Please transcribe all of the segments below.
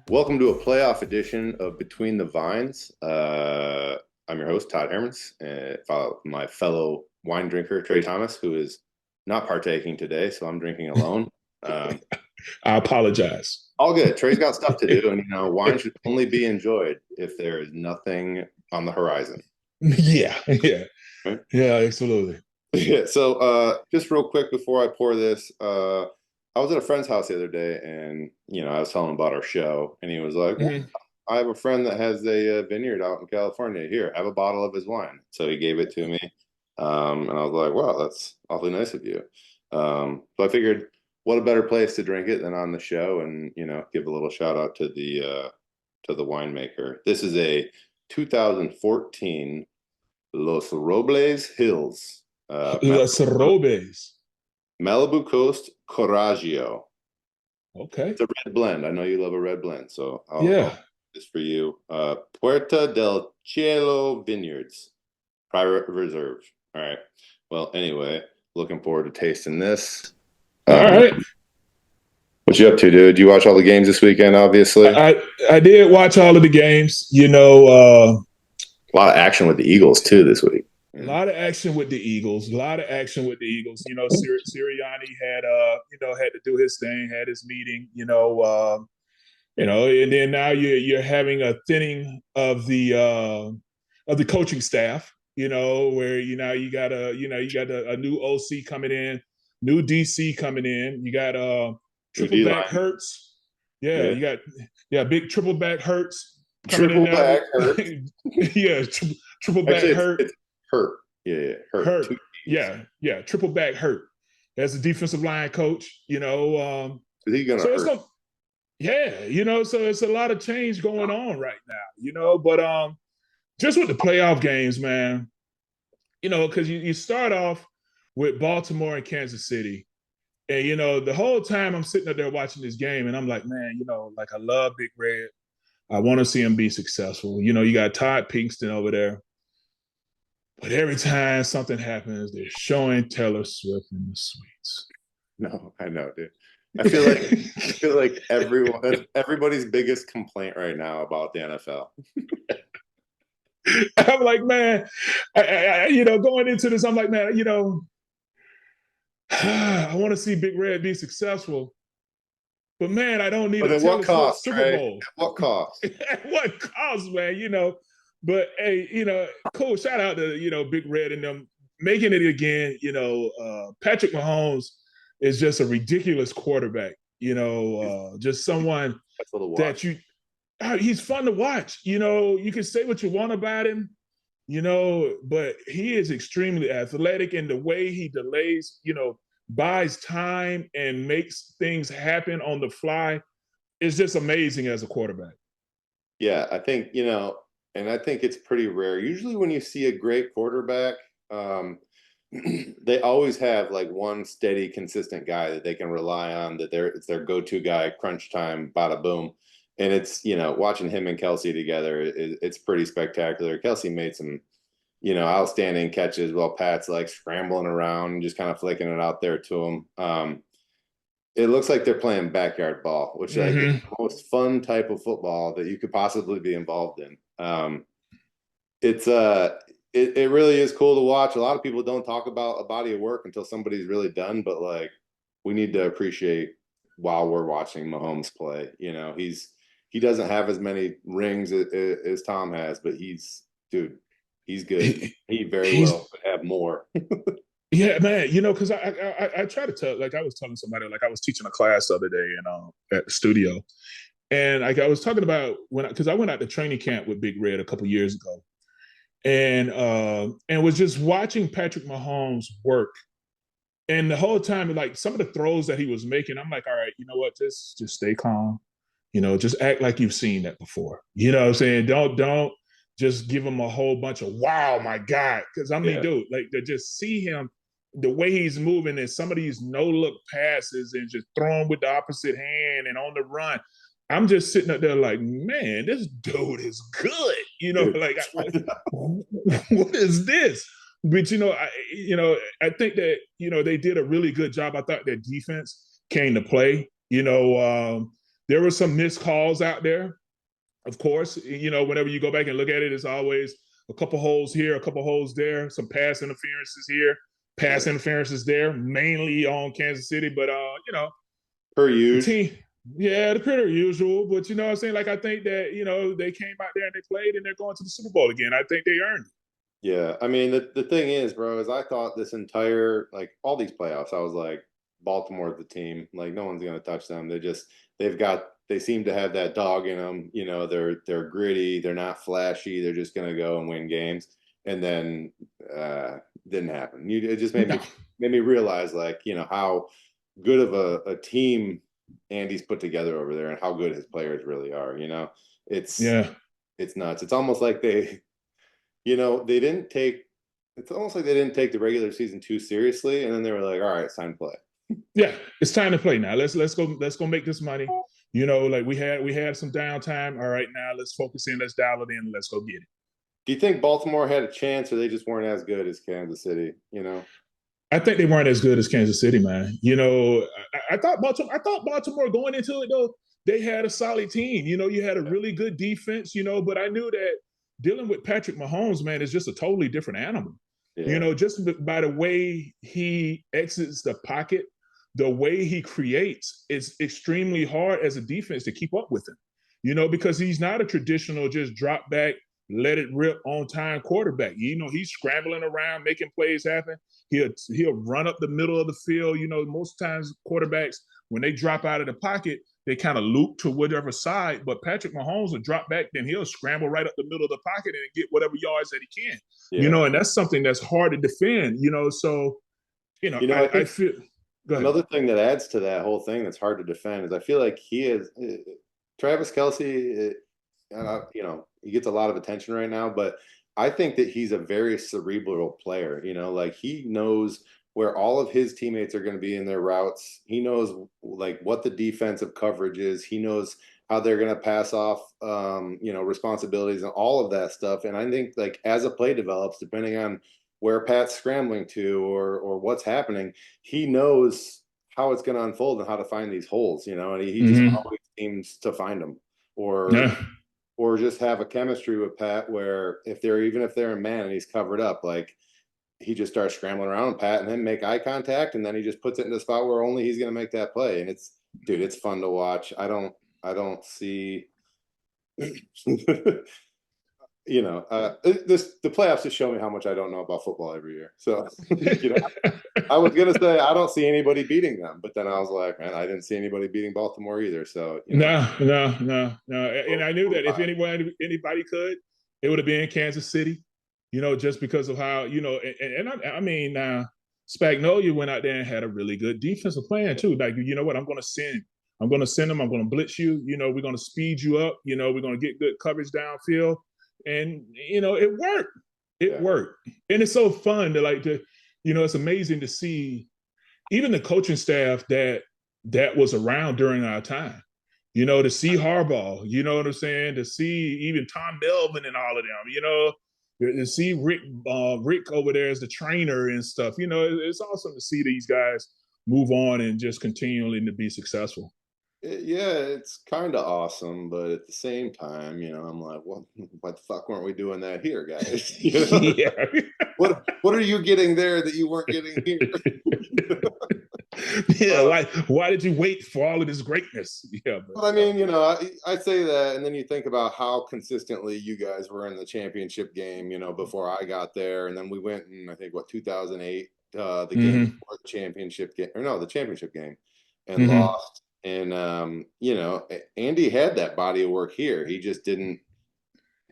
Welcome to a playoff edition of Between the Vines. I'm your host, Todd Herremans, and my fellow wine drinker, Tra Thomas, who is not partaking today, so I'm drinking alone. I apologize. All good. Trey's got stuff to do, and wine should only be enjoyed if there is nothing on the horizon. Yeah, yeah, Right? yeah, absolutely. Yeah. So, just real quick before I pour this, I was at a friend's house the other day, and I was telling him about our show, and he was like, "Well, Mhm. I have a friend that has a vineyard out in California. Here, have a bottle of his wine." So he gave it to me, and I was like, "Wow, that's awfully nice of you." So I figured, what a better place to drink it than on the show, and give a little shout out to the winemaker. This is a 2014 Los Robles Hills. Los Robes. Malibu Coast Coraggio. Okay. It's a red blend. I know you love a red blend, so I'll Yeah. do this for you. Puerta del Cielo Vineyards, private reserve. All right. Well, anyway, looking forward to tasting this. All right. What you up to, dude? You watch all the games this weekend, obviously. I did watch all of the games. A lot of action with the Eagles too this week. A lot of action with the Eagles. A lot of action with the Eagles. Sirianni had to do his thing, had his meeting. And then now you're having a thinning of the coaching staff. Where you got a new OC coming in, new DC coming in. You got triple back Hurts. Yeah, you got big triple back Hurts coming Triple in back there. Hurt. Yeah, triple back Actually, Hurt. it's Hurt. Yeah, Hurt. Hurt. Yeah, triple back Hurt. As a defensive line coach, Is he gonna so it's hurt? going yeah, so it's a lot of change going on right now, but just with the playoff games, man, because you start off with Baltimore and Kansas City. And, the whole time I'm sitting up there watching this game, and I'm like, man, like I love Big Red. I want to see him be successful. You got Todd Pinkston over there. But every time something happens, they're showing Taylor Swift in the suites. No, I know, dude. I feel like everybody's biggest complaint right now about the NFL. I'm like, man, going into this, I'm like, man, I want to see Big Red be successful. But man, I don't need But a at what Taylor Swift cost, Super Trey? Bowl. At what cost? At what cost, man? But hey, cool. Shout out to Big Red and them making it again. Patrick Mahomes is just a ridiculous quarterback. Just someone That's a little that watch. he's fun to watch. You can say what you want about him, but he is extremely athletic, and the way he delays, buys time and makes things happen on the fly is just amazing as a quarterback. Yeah, I think, and I think it's pretty rare. Usually when you see a great quarterback, they always have like one steady, consistent guy that they can rely on, that it's their go-to guy, crunch time, bada boom. And it's, watching him and Kelsey together, it's pretty spectacular. Kelsey made some, outstanding catches while Pat's like scrambling around and just kind of flicking it out there to him. It looks like they're playing backyard ball, which I think is the most fun type of football that you could possibly be involved in. It really is cool to watch. A lot of people don't talk about a body of work until somebody's really done, but like we need to appreciate while we're watching Mahomes play. He doesn't have as many rings as Tom has, but he's good. He very well could have more. Yeah, man. Because I try to tell, like I was telling somebody, like I was teaching a class the other day at the studio, and like I was talking about because I went out to training camp with Big Red a couple years ago, and was just watching Patrick Mahomes work, and the whole time, like some of the throws that he was making, I'm like, all right, you know what, just stay calm, just act like you've seen that before. You know what I'm saying? Don't just give him a whole bunch of wow, my God, because dude, like to just see him the way he's moving and some of these no-look passes and just throwing with the opposite hand and on the run. I'm just sitting up there like, man, this dude is good. Like, what is this? But I think that they did a really good job. I thought their defense came to play. There were some missed calls out there. Of course, whenever you go back and look at it, it's always a couple holes here, a couple holes there, some pass interferences here, pass interferences there, mainly on Kansas City. But per the usual. team, yeah, the pretty usual. But you know what I'm saying? Like I think that, they came out there and they played and they're going to the Super Bowl again. I think they earned it. Yeah, I mean the thing is, bro, is I thought this entire like all these playoffs, I was like Baltimore's the team, like no one's gonna touch them. They seem to have that dog in them. They're gritty, they're not flashy, they're just gonna go and win games. And then didn't happen. It just made me realize like how good of a team Andy's put together over there and how good his players really are. It's Yeah. it's nuts. It's almost like they didn't take. It's almost like they didn't take the regular season too seriously, and then they were like, "All right, it's time to play." Yeah, it's time to play now. Let's go make this money. Like we had some downtime. All right, now let's focus in. Let's dial it in. Let's go get it. Do you think Baltimore had a chance, or they just weren't as good as Kansas City? I think they weren't as good as Kansas City, man. I thought Baltimore going into it though, they had a solid team. You had a really good defense. But I knew that dealing with Patrick Mahomes, man, is just a totally different animal. Yeah. Just by the way he exits the pocket, the way he creates, it's extremely hard as a defense to keep up with him. Because he's not a traditional just drop back, let it rip on time quarterback. He's scrambling around, making plays happen. He'll run up the middle of the field. Most times quarterbacks, when they drop out of the pocket, they kind of loop to whatever side. But Patrick Mahomes will drop back, then he'll scramble right up the middle of the pocket and get whatever yards that he can. Yeah. And that's something that's hard to defend. So, I feel. Another thing that adds to that whole thing that's hard to defend is I feel like he is Travis Kelce. He gets a lot of attention right now, but I think that he's a very cerebral player. Like he knows where all of his teammates are going to be in their routes. He knows like what the defensive coverage is. He knows how they're going to pass off, responsibilities and all of that stuff. And I think like as a play develops, depending on where Pat's scrambling to or what's happening, he knows how it's going to unfold and how to find these holes, and he just always seems to find them or just have a chemistry with Pat where if they're in man and he's covered up, like he just starts scrambling around Pat and then make eye contact. And then he just puts it in the spot where only he's going to make that play. And it's fun to watch. I don't see, the playoffs just show me how much I don't know about football every year. So, I was going to say, I don't see anybody beating them, but then I was like, man, I didn't see anybody beating Baltimore either. So, No. And I knew that if anybody could, it would have been Kansas City, just because of how, I mean, Spagnuolo went out there and had a really good defensive plan too. Like, you know what, I'm going to send them. I'm going to blitz you. We're going to speed you up. We're going to get good coverage downfield. And, it worked. It worked. And it's so fun to it's amazing to see even the coaching staff that was around during our time, to see Harbaugh, you know what I'm saying? To see even Tom Melvin and all of them, to see Rick over there as the trainer and stuff, it's awesome to see these guys move on and just continually to be successful. Yeah, it's kind of awesome, but at the same time, I'm like, what the fuck weren't we doing that here, guys? Yeah. What are you getting there that you weren't getting here? Yeah, like why did you wait for all of this greatness? Yeah, but I mean, I say that, and then you think about how consistently you guys were in the championship game, before I got there, and then we went in, I think, 2008, the game before the championship game, or no, the championship game, and lost. And Andy had that body of work here. He just didn't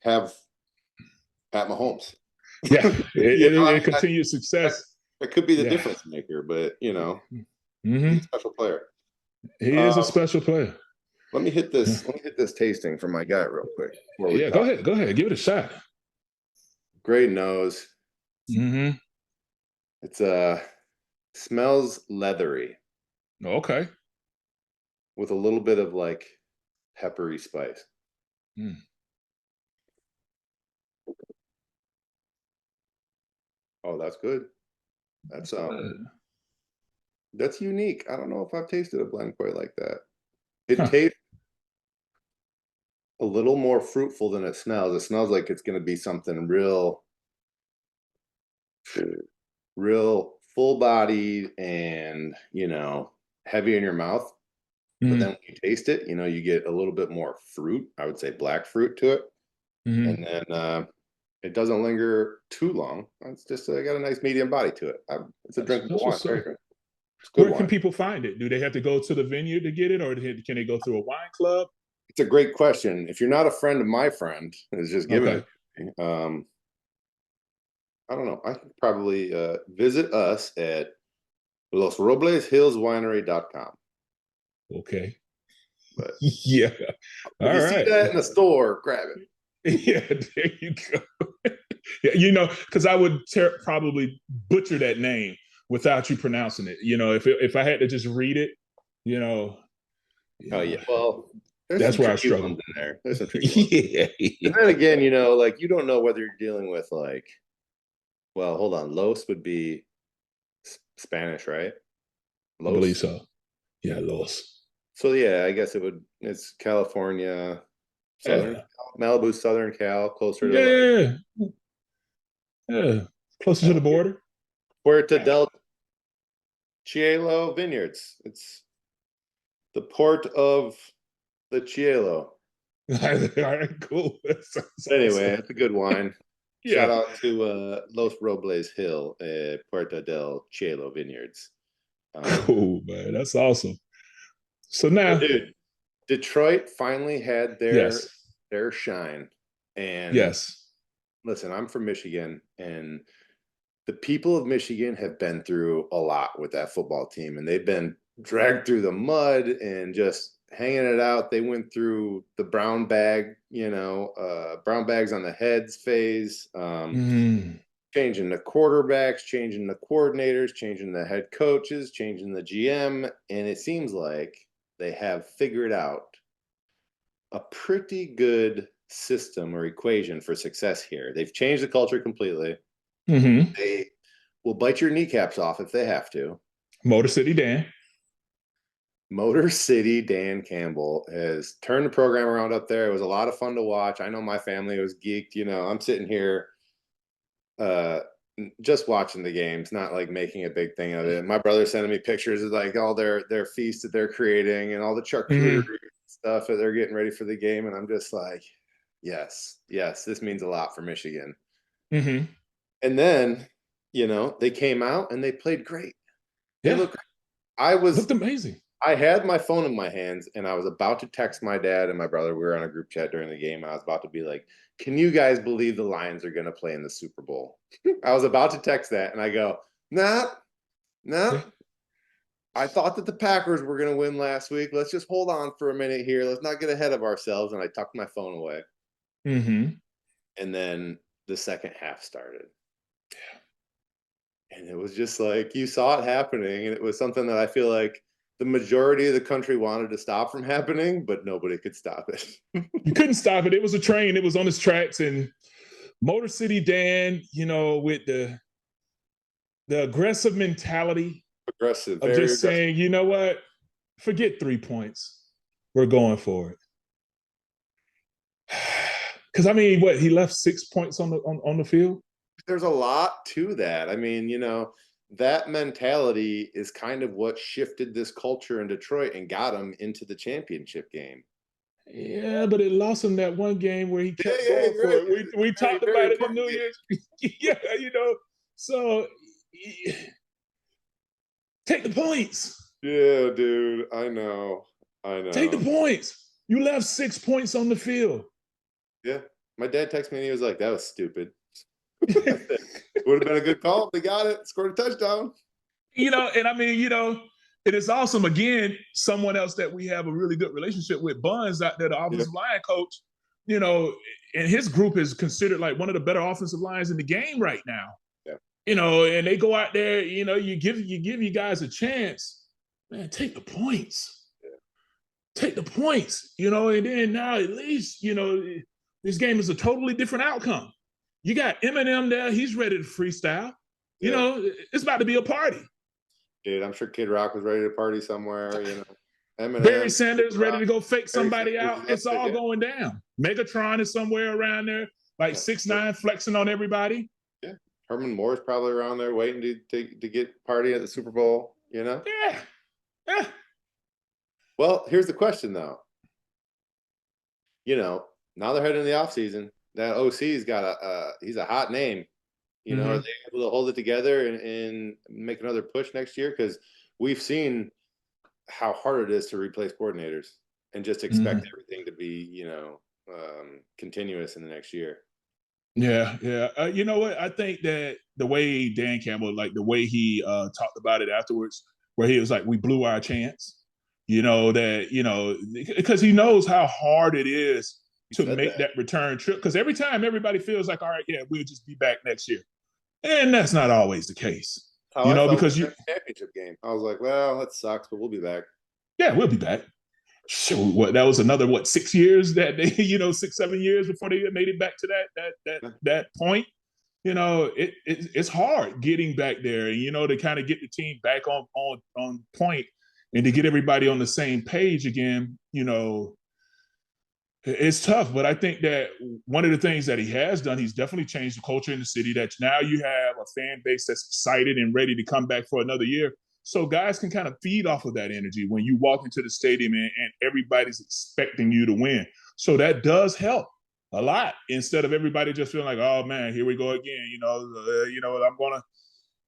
have Pat Mahomes. Yeah, it continued success. It could be the difference maker, but he's a special player. He is a special player. Let me hit this. Let me hit this tasting from my guy real quick. Yeah, go ahead. Go ahead. Give it a shot. Great nose. It's smells leathery. Okay. With a little bit of like peppery spice. Oh, that's good. That's unique. I don't know if I've tasted a blend quite like that. It tastes a little more fruitful than it smells. It smells like it's going to be something real full bodied and, heavy in your mouth. But then Mm-hmm. when you taste it, you get a little bit more fruit. I would say black fruit to it. Mm-hmm. And then it doesn't linger too long. It's just got a nice medium body to it. It's a drinkable That's wine. what's Very up. good. It's good Where can wine. people find it? Do they have to go to the vineyard to get it, or can they go through a wine club? It's a great question. If you're not a friend of my friend, is just giving Okay. it to me, I don't know. I could probably visit us at losrobleshillswinery.com. Okay. But Yeah. if All you see right. that in a store, grab it. Yeah, there you go. Yeah, because I would probably butcher that name without you pronouncing it. If I had to just read it, you know, Oh yeah. Well, there's that's some where I tricky struggle. ones in there. There's some tricky ones. Yeah, And then again, like you don't know whether you're dealing with well, hold on. Los would be Spanish, right? I believe Los. so. Yeah, Los. So yeah, I guess it's California, Southern Yeah, Malibu, Southern Cal, closer to like yeah, yeah. Closer to the border. Puerto Yeah. del Cielo Vineyards. It's the port of the Cielo. All right, cool. That sounds Anyway, awesome. it's a good wine. Yeah. Shout out to Los Robles Hill, Puerto del Cielo Vineyards. Cool, man. That's awesome. So But now, dude, Detroit finally had their yes, their shine. And yes. listen, I'm from Michigan, and the people of Michigan have been through a lot with that football team, and they've been dragged through the mud and just hanging it out. They went through the brown bag, brown bags on the heads phase, Mm, changing the quarterbacks, changing the coordinators, changing the head coaches, changing the GM, and it seems like they have figured out a pretty good system or equation for success here. They've changed the culture completely. hmm. They will bite your kneecaps off if they have to. Motor City Dan. Motor City Dan Campbell has turned the program around up there. It was a lot of fun to watch. I know my family was geeked. I'm sitting here uh just watching the games, not like making a big thing of it. My brother's sending me pictures of like all their feasts that they're creating and all the charcuterie Hmm. stuff that they're getting ready for the game. And I'm just like, yes, this means a lot for Michigan. Hmm. And then, they came out and they played great. They Yeah, look I was looked amazing. I had my phone in my hands and I was about to text my dad and my brother. We were on a group chat during the game. I was about to be like, can you guys believe the Lions are going to play in the Super Bowl? I was about to text that and I go, nah, nah. Yeah. I thought that the Packers were going to win last week. Let's just hold on for a minute here. Let's not get ahead of ourselves. And I tucked my phone away. Hmm. And then the second half started. And it was just like you saw it happening. And it was something that I feel like the majority of the country wanted to stop from happening, but nobody could stop it. You couldn't stop it. It was a train. It was on its tracks, and Motor City Dan, with the aggressive mentality Aggressive, of very just aggressive. saying, you know what, forget 3 points. We're going for it. Because I mean, what he left 6 points on the field. There's a lot to that. I mean, that mentality is kind of what shifted this culture in Detroit and got him into the championship game. Yeah, but it lost him that one game where he Yeah, kept yeah, going you're for right. it. We Very, talked very about it in important New game. Year's. Yeah, So take the points. Yeah, dude. I know. I Take the know. points. You left 6 points on the field. Yeah. My dad texted me and he was like, that was stupid. It would have been a good call if they got it, scored a touchdown. And I mean, it is awesome. Again, someone else that we have a really good relationship with, Buns, out there, the Yeah. offensive line coach, and his group is considered like one of the better offensive lines in the game right now. Yeah. And they go out there, you give you guys a chance, man, take the points. Yeah. Take the points, and then now at least, this game is a totally different outcome. You got Eminem there, he's ready to freestyle. Yeah. It's about to be a party. Dude, I'm sure Kid Rock was ready to party somewhere, Barry Eminem, Sanders Kid ready Rock, to go fake Barry somebody Sanders out. is up It's all there. going down. Megatron is somewhere around there, like Yeah. 6'9", flexing on everybody. Yeah. Herman Moore's probably around there waiting to get party at the Super Bowl, you know? Yeah. Yeah. Well, here's the question though. You know, now they're heading into the offseason. That OC's got he's a hot name. You know, are they able to hold it together and make another push next year? Because we've seen how hard it is to replace coordinators and just expect everything to be, you know, continuous in the next year. Yeah, yeah. You know what? I think that the way Dan Campbell, like the way he talked about it afterwards, where he was like, "We blew our chance." You know that because he knows how hard it is He to said make that. that return trip. Because every time everybody feels like, "All right, yeah, we'll just be back next year," and that's not always the case. How You I know, felt because in the championship game. I was like, well, that sucks, but we'll be back. we'll be back. So what? That was another 6 years that they, 6, 7 years before they made it back to that point. It's hard getting back there, and to kind of get the team back on point, and to get everybody on the same page again. It's tough, but I think that one of the things that he has done, he's definitely changed the culture in the city. That now you have a fan base that's excited and ready to come back for another year. So guys can kind of feed off of that energy when you walk into the stadium and everybody's expecting you to win. So that does help a lot instead of everybody just feeling like, oh man, here we go again. I'm gonna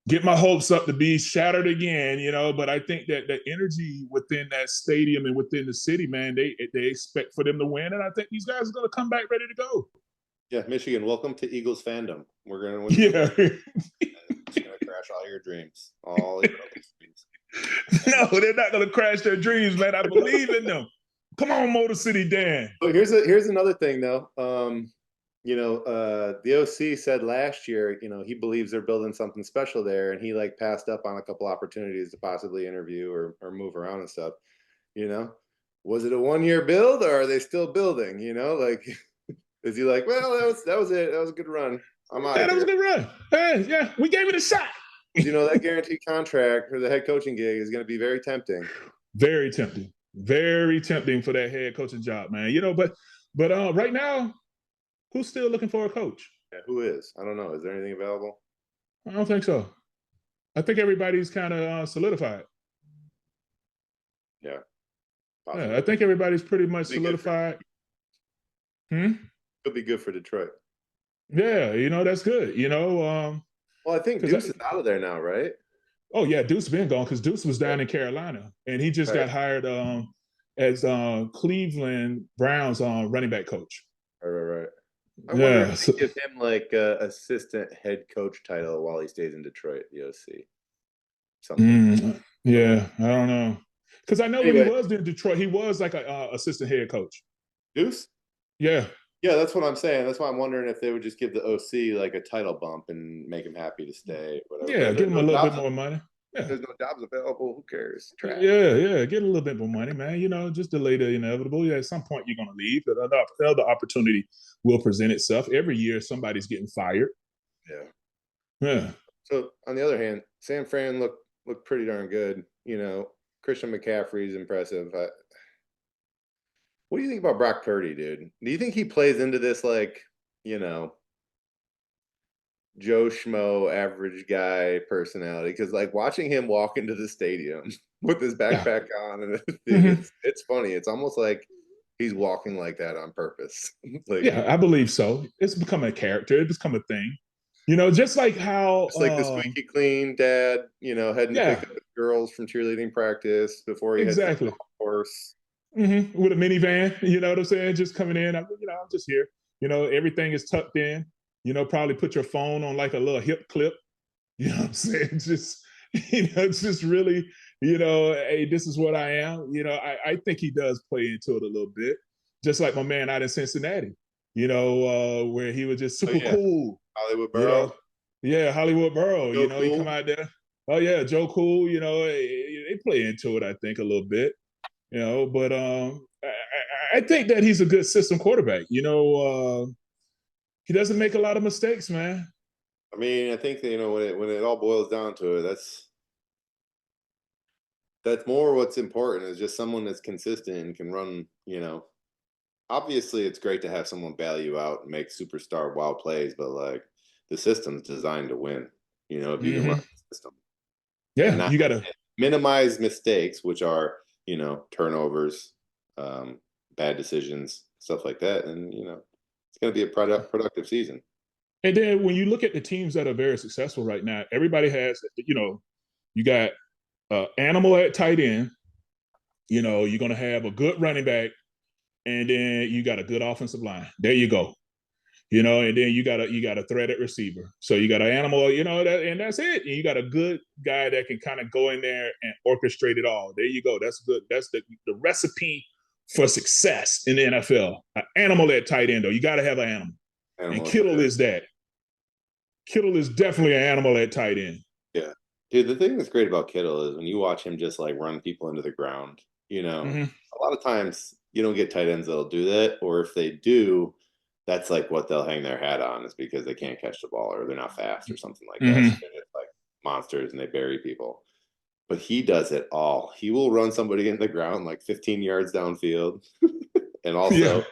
get my hopes up to be shattered again, But I think that the energy within that stadium and within the city, man, they expect for them to win, and I think these guys are going to come back ready to go. Yeah, Michigan, welcome to Eagles fandom. We're gonna win. Yeah, it's gonna crash all your dreams, all your dreams. No, they're not going to crash their dreams, man. I believe in them. Come on, Motor City Dan. But here's another thing though. The OC said last year, he believes they're building something special there, and he like passed up on a couple opportunities to possibly interview or move around and stuff. Was it a 1-year build, or are they still building? Like, is he like, well, that was it. That was a good run. I'm out of That was a here. good run. Hey, yeah, we gave it a shot. That guaranteed contract for the head coaching gig is going to be very tempting. Very tempting. Very tempting for that head coaching job, man. But right now, who's still looking for a coach? Yeah, who is? I don't know. Is there anything available? I don't think so. I think everybody's kind of solidified. Yeah. Yeah, I think everybody's pretty much solidified. Could be good for Detroit. Yeah, that's good. Well, I think Deuce is out of there now, right? Oh yeah, Deuce been gone because Deuce was down in Carolina, and he just got hired as Cleveland Browns running back coach. Right. I wonder if they give him like assistant head coach title while he stays in Detroit, the OC. Something. Yeah, I don't know. Because I know when he was in Detroit, he was like a assistant head coach. Deuce? Yeah. Yeah, that's what I'm saying. That's why I'm wondering if they would just give the OC like a title bump and make him happy to stay. Whatever. Yeah, give him a little bit more money. Yeah. There's no jobs available. Who cares? Trash. Yeah, get a little bit more money, man. Just delay the inevitable. Yeah, at some point you're going to leave. But another opportunity will present itself. Every year somebody's getting fired. Yeah. So on the other hand, San Fran looked pretty darn good. Christian McCaffrey's impressive. What do you think about Brock Purdy, dude? Do you think he plays into this like, Joe Schmo, average guy personality? Because like watching him walk into the stadium with his backpack on, and it's funny. It's almost like he's walking like that on purpose. I believe so. It's become a character. It's become a thing. Just like how it's like the squeaky clean dad, heading to pick up the girls from cheerleading practice before he heads to the golf course. With a minivan, you know what I'm saying? Just coming in, I'm just here. Everything is tucked in. Probably put your phone on like a little hip clip. You know what I'm saying? Just, it's just really, hey, this is what I am. I think he does play into it a little bit. Just like my man out in Cincinnati, where he was just super cool. Hollywood Burrow. Hollywood Burrow. Joe Cool. He come out there. Oh yeah, Joe Cool. They play into it, I think, a little bit. But I think that he's a good system quarterback. He doesn't make a lot of mistakes, man. I mean, I think that, when it all boils down to it, that's more what's important is just someone that's consistent and can run, obviously it's great to have someone bail you out and make superstar wow plays, but like the system's designed to win. If you can run Mm-hmm. the system and Yeah, not you got to. minimize mistakes, which are turnovers, um, bad decisions, stuff like that, and it's going to be a productive season. And then when you look at the teams that are very successful right now, everybody has, you got animal at tight end. You're going to have a good running back, and then you got a good offensive line. There you go. And then you got a threat at receiver. So you got an animal, and that's it. And you got a good guy that can kind of go in there and orchestrate it all. There you go. That's good. That's the recipe for success in the NFL. An animal at tight end, though. You got to have an animal. And Animal, Kittle is that. Kittle is definitely an animal at tight end. yeah, dude. The thing that's great about Kittle is when you watch him just like run people into the ground. Mm-hmm. A lot of times you don't get tight ends that'll do that, or if they do, that's like what they'll hang their hat on is because they can't catch the ball or they're not fast or something like that. So Mm-hmm. they're just like monsters and they bury people. But he does it all. He will run somebody into the ground like 15 yards downfield and Yeah. also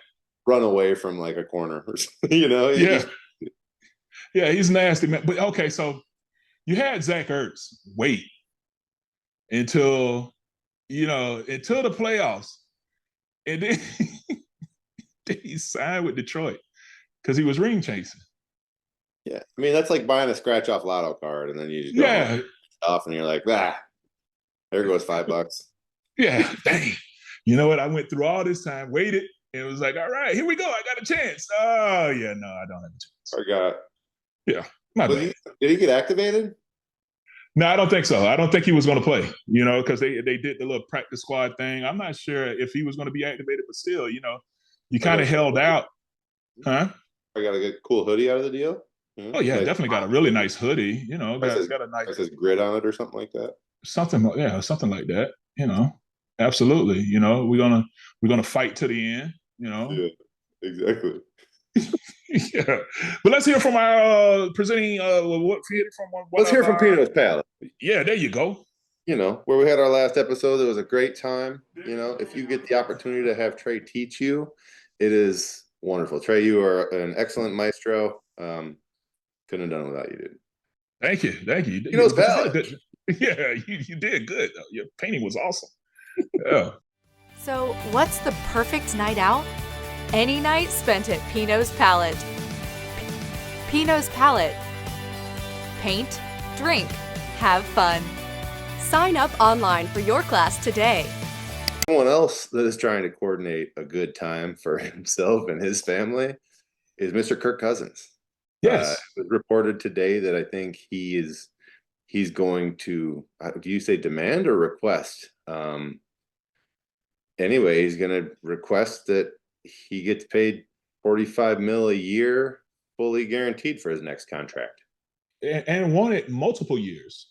run away from like a corner. you know, he Yeah. just Yeah. He's nasty, man. But okay, so you had Zach Ertz wait until, until the playoffs. And then, then he signed with Detroit because he was ring chasing. yeah. I mean, that's like buying a scratch off lotto card and then you just go home Yeah. off and you're like, there goes $5. Yeah. Dang. You know what? I went through all this time, waited, and it was like, all right, here we go. I got a chance. Oh, yeah, no, I don't have a chance. I got Yeah. My bad. did he get activated? No, I don't think so. I don't think he was going to play, because they did the little practice squad thing. I'm not sure if he was going to be activated, but still, you kind of held out. Huh? I got a good cool hoodie out of the deal. Oh, yeah, Nice. definitely got a really nice hoodie. Got a nice It says grid on it or something like that. something like that. Absolutely. We're gonna fight to the end. Yeah, exactly. Yeah, but let's hear from our presenting. What from one Let's of hear from our. Pino's Palette. Yeah, there you go. Where we had our last episode, it was a great time. If you get the opportunity to have Trey teach you, it is wonderful. Trey, you are an excellent maestro. Couldn't have done it without you, dude. Thank you. Pino's But you did a Palette. good. Yeah, you did good. Your painting was awesome. Yeah. So, what's the perfect night out? Any night spent at Pino's Palette. Pino's Palette. Paint, drink, have fun. Sign up online for your class today. Someone else that is trying to coordinate a good time for himself and his family is Mr. Kirk Cousins. Yes. It was reported today that I think he's going to, do you say demand or request? Anyway, he's going to request that he gets paid $45 million a year, fully guaranteed for his next contract. And won it multiple years.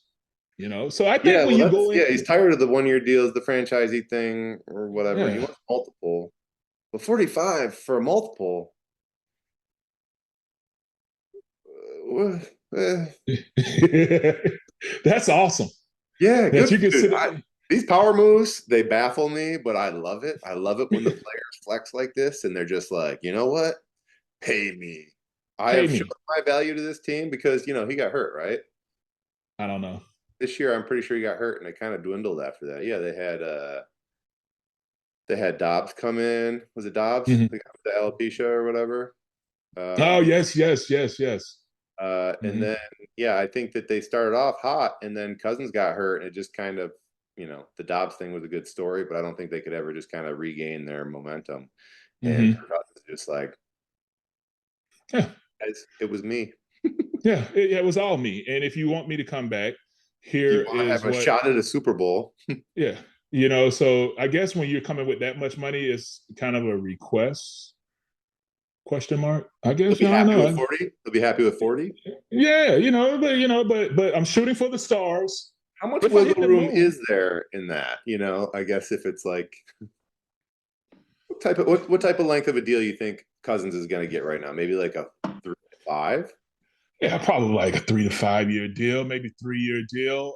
So I think when you go in, he's tired of the 1-year deals, the franchisee thing or whatever. Yeah. He wants multiple, but 45 for a multiple. That's awesome. Yeah, That good. you can sit. These power moves, they baffle me, but I love it. I love it when the players flex like this and they're just like, you know what? Pay me. I have shown my value to this team because, he got hurt, right? I don't know. This year, I'm pretty sure he got hurt and it kind of dwindled after that. Yeah, they had Dobbs come in. Was it Dobbs? Mm-hmm. The LP show or whatever. Oh, yes. And then, I think that they started off hot and then Cousins got hurt and it just kind of, the Dobbs thing was a good story, but I don't think they could ever just kind of regain their momentum. And Cousins just like, it was me. It was all me. And if you want me to come back, here is have a shot at a Super Bowl. Yeah. So I guess when you're coming with that much money, it's kind of a request. Question mark. I guess. They'll be happy with 40. Yeah, but I'm shooting for the stars. How much wiggle room is there in that? I guess if it's like what type of length of a deal you think Cousins is going to get right now? Maybe like a 3 to 5. Yeah, probably like a 3 to 5 year deal, maybe 3-year deal.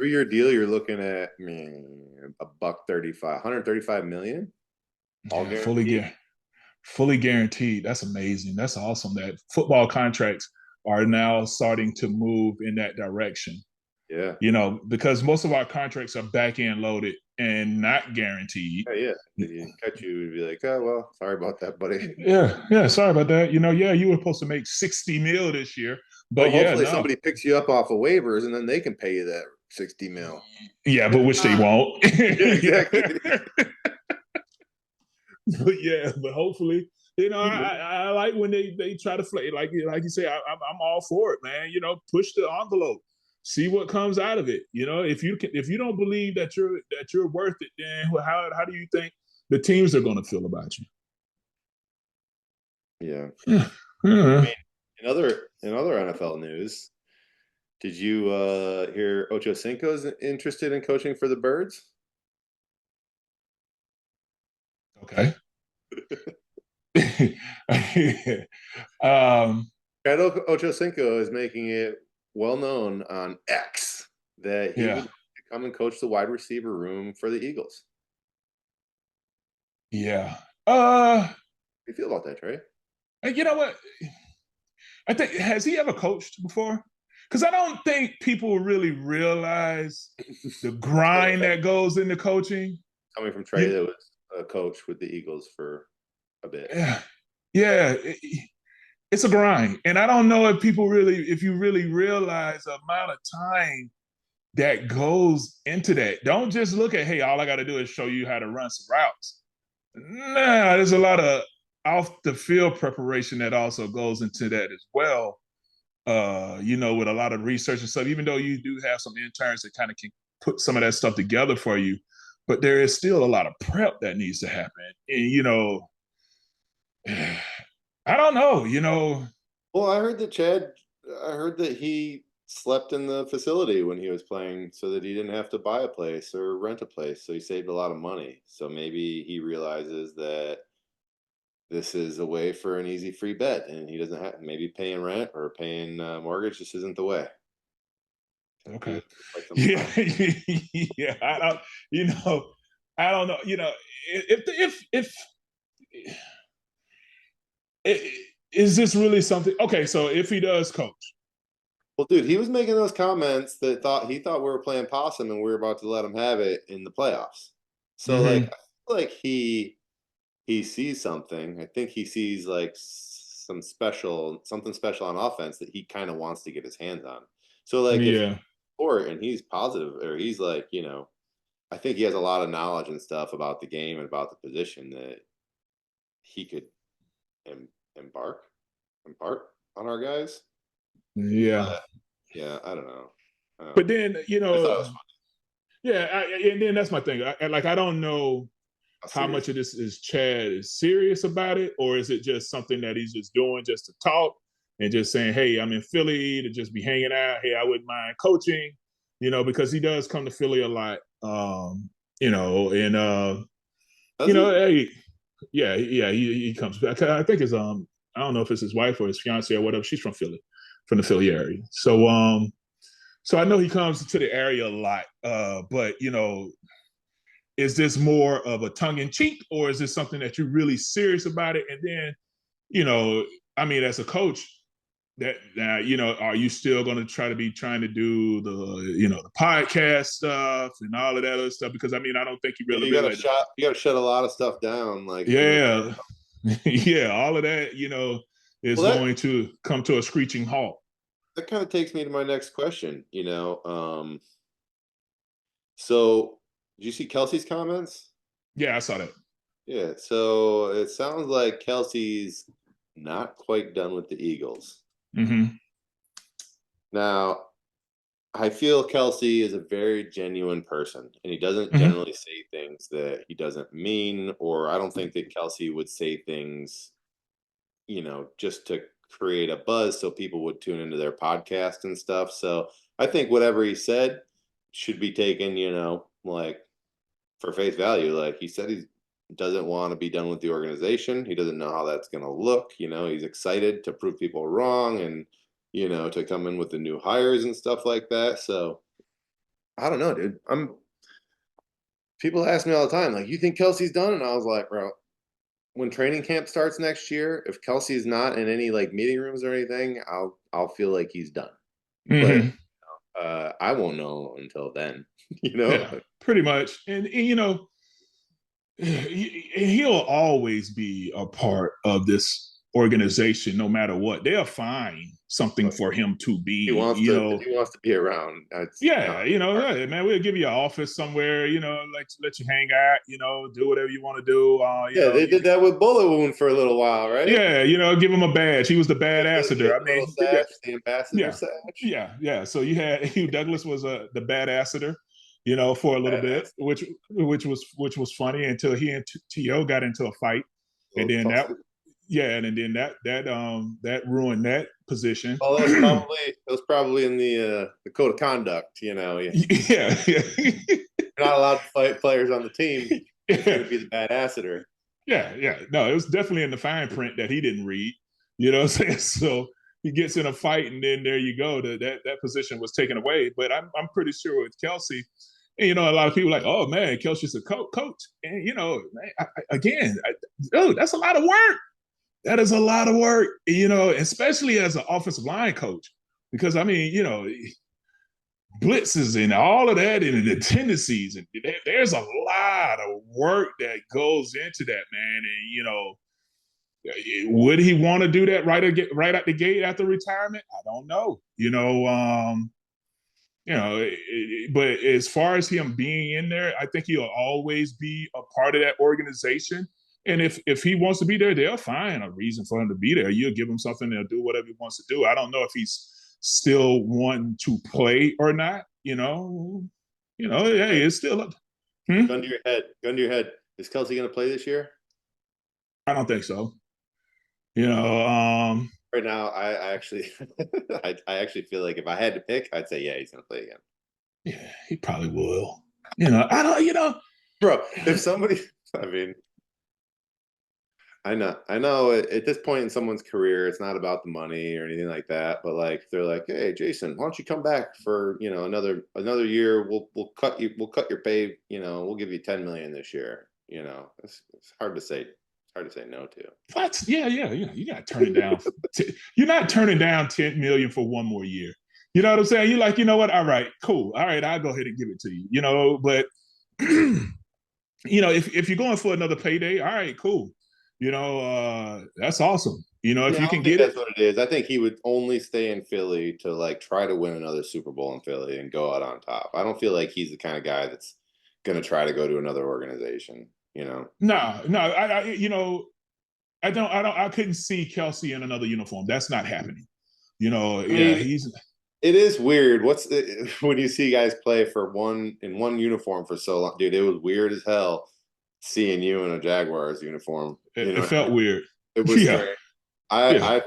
3-year deal, you're looking at $135, $135 million. All fully guaranteed. fully guaranteed. That's amazing. That's awesome that football contracts are now starting to move in that direction. Yeah. Because most of our contracts are back end loaded and not guaranteed. Yeah. If you catch you, would be like, oh well, sorry about that, buddy. Yeah. Sorry about that. Yeah, you were supposed to make 60 mil this year, Well, but yeah, hopefully no. somebody picks you up off of waivers and then they can pay you that 60 mil. Yeah, but which they won't. Yeah, exactly. But hopefully, I like when they try to play like you say. I'm all for it, man. Push the envelope, see what comes out of it. If you don't believe that you're worth it, then how do you think the teams are going to feel about you? Yeah. Yeah. I mean, in other NFL news, did you hear Ocho Cinco is interested in coaching for the Birds? Okay. um, Ocho Cinco is making it well known on X that he would come and coach the wide receiver room for the Eagles. Yeah. How do you feel about that, Trey? You know what? I think, has he ever coached before? Because I don't think people really realize the grind that goes into coaching. Coming from Trey, that was a coach with the Eagles for a bit. Yeah. It's a grind. And I don't know if you really realize the amount of time that goes into that. Don't just look at, hey, all I got to do is show you how to run some routes. Nah, there's a lot of off the field preparation that also goes into that as well. With a lot of research and stuff, even though you do have some interns that kind of can put some of that stuff together for you, but there is still a lot of prep that needs to happen. And, I don't know. Well, I heard that he slept in the facility when he was playing so that he didn't have to buy a place or rent a place. So he saved a lot of money. So maybe he realizes that this is a way for an easy free bet and he doesn't have, maybe paying rent or paying mortgage just isn't the way. Okay. Yeah. Yeah. I don't know. Is this really something? Okay. So if he does coach, well, dude, he was making those comments that he thought we were playing possum and we were about to let him have it in the playoffs. So I feel like he sees something. I think he sees like something special on offense that he kind of wants to get his hands on. So if he's sport and he's positive, or he's like, I think he has a lot of knowledge and stuff about the game and about the position that he could impart on our guys. Yeah. Yeah, I don't know. But then, and then that's my thing. I don't know how much of this is Chad is serious about it, or is it just something that he's just doing just to talk and just saying, hey, I'm in Philly to just be hanging out. Hey, I wouldn't mind coaching, because he does come to Philly a lot, hey, he comes back. I think it's, I don't know if it's his wife or his fiance or whatever. She's from Philly, from the Philly area. So I know he comes to the area a lot, but, is this more of a tongue in cheek, or is this something that you're really serious about it? And then, as a coach, are you still going to trying to do the podcast stuff and all of that other stuff? Because I don't think you really you got to shut a lot of stuff down. Like, yeah, all of that, is going to come to a screeching halt. That kind of takes me to my next question. So did you see Kelsey's comments? Yeah, I saw that. Yeah, so it sounds like Kelsey's not quite done with the Eagles. Mm-hmm. Now, I feel Kelsey is a very genuine person, and he doesn't generally say things that he doesn't mean, or I don't think that Kelsey would say things, just to create a buzz so people would tune into their podcast and stuff. So I think whatever he said should be taken, for face value. Like he said, he doesn't want to be done with the organization. He doesn't know how that's going to look. He's excited to prove people wrong and, to come in with the new hires and stuff like that. So I don't know, dude. People ask me all the time, like, you think Kelsey's done? And I was like, bro, when training camp starts next year, if Kelsey's not in any like meeting rooms or anything, I'll feel like he's done. But I won't know until then, you know? Yeah, pretty much. And you know, he'll always be a part of this organization no matter what. They'll find something for him to be, He wants to be around. Yeah, you know, hey, man, we'll give you an office somewhere, you know, like let you hang out, you know, do whatever you want to do. You know, they did that with Bullet Wound for a little while, right? Yeah, you know, give him a badge. He was the bad ambassador. I mean, sash, the ambassador sash. Yeah. So you had Hugh Douglas was the bad ambassador, you know, for a little bit, which was funny until he and T.O. got into a fight, and then that ruined that position. Well, it was probably in the code of conduct, you know. Yeah. You're not allowed to fight players on the team. You're going to be the bad ambassador. Yeah. No, it was definitely in the fine print that he didn't read. You know what I'm saying? So he gets in a fight, and then there you go. That position was taken away. But I'm pretty sure with Kelsey, and you know, a lot of people are like, oh man, Kelsey's a coach, and you know, dude, that's a lot of work. That is a lot of work, you know, especially as an offensive line coach, because I mean, you know, blitzes and all of that and the tendencies, and there's a lot of work that goes into that, man. And you know, would he want to do that right out the gate after retirement? I don't know. You know, but as far as him being in there, I think he'll always be a part of that organization. And if he wants to be there, they'll find a reason for him to be there. You'll give him something, they'll do whatever he wants to do. I don't know if he's still wanting to play or not. You know, hey, it's still up. Gun to your head. Is Kelsey going to play this year? I don't think so. You know, right now, I actually, I actually feel like if I had to pick, I'd say yeah, he's going to play again. Yeah, he probably will. You know, I don't. You know, bro, if somebody, I mean. I know at this point in someone's career, it's not about the money or anything like that. But like, they're like, hey, Jason, why don't you come back for, you know, another year? We'll cut your pay. You know, we'll give you 10 million this year. You know, it's hard to say. It's hard to say no to. What? Yeah. You got to turn it down. You're not turning down 10 million for one more year. You know what I'm saying? You're like, you know what? All right, cool. All right, I'll go ahead and give it to you. You know, but you know, if you're going for another payday, all right, cool. You know, that's awesome. You know, if you can get it. That's what it is. I think he would only stay in Philly to like try to win another Super Bowl in Philly and go out on top. I don't feel like he's the kind of guy that's going to try to go to another organization, you know? No, I couldn't see Kelsey in another uniform. That's not happening. You know, it is weird. When you see guys play in one uniform for so long, dude, it was weird as hell seeing you in a Jaguars uniform. It felt weird. It was strange. I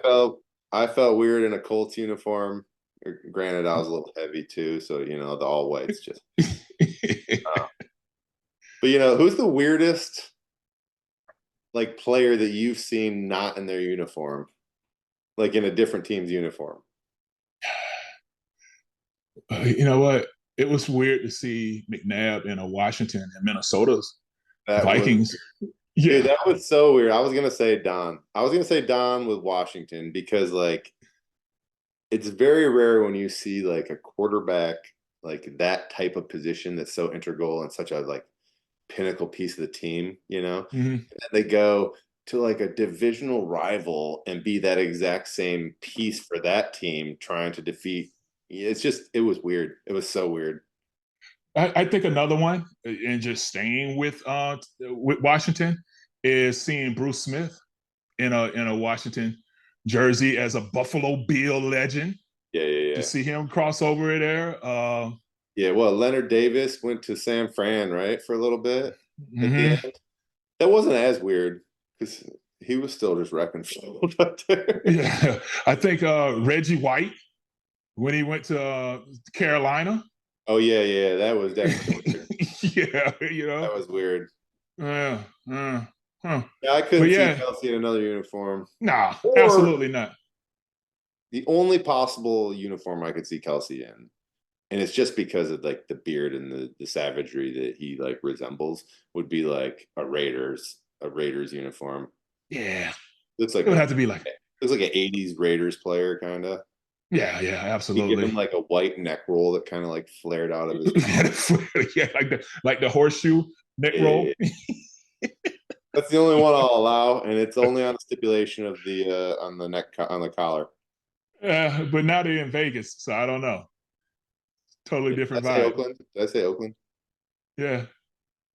felt weird in a Colts uniform. Granted, I was a little heavy too, so you know, the all whites just but you know, who's the weirdest like player that you've seen not in their uniform? Like in a different team's uniform? You know what? It was weird to see McNabb in a Washington and Minnesota's Vikings. Yeah, dude, that was so weird. I was gonna say Don. With Washington because like it's very rare when you see like a quarterback like that type of position that's so integral and such a like pinnacle piece of the team, you know. Mm-hmm. And then they go to like a divisional rival and be that exact same piece for that team trying to defeat. It was weird. It was so weird. I think another one, and just staying with Washington, is seeing Bruce Smith in a Washington jersey as a Buffalo Bill legend. Yeah. To see him cross over there. Well, Leonard Davis went to San Fran, right, for a little bit. Mm-hmm. At the end. That wasn't as weird because he was still just wrecking field up there. Yeah, I think Reggie White when he went to Carolina. Oh yeah, that was definitely weird. Yeah, you know, that was weird. Yeah, I couldn't see Kelsey in another uniform. Nah, absolutely not. The only possible uniform I could see Kelsey in, and it's just because of like the beard and the savagery that he like resembles, would be like a Raiders uniform. Yeah, Looks it like would have to be like, an '80s Raiders player, kind of. yeah, You give absolutely. him like a white neck roll that kind of like flared out of his Yeah, like the horseshoe neck roll. That's the only one I'll allow, and it's only on a stipulation of the on the neck on the collar. But now they're in Vegas, so I don't know. Totally Did I different say vibe. Oakland? Did I say Oakland? Yeah.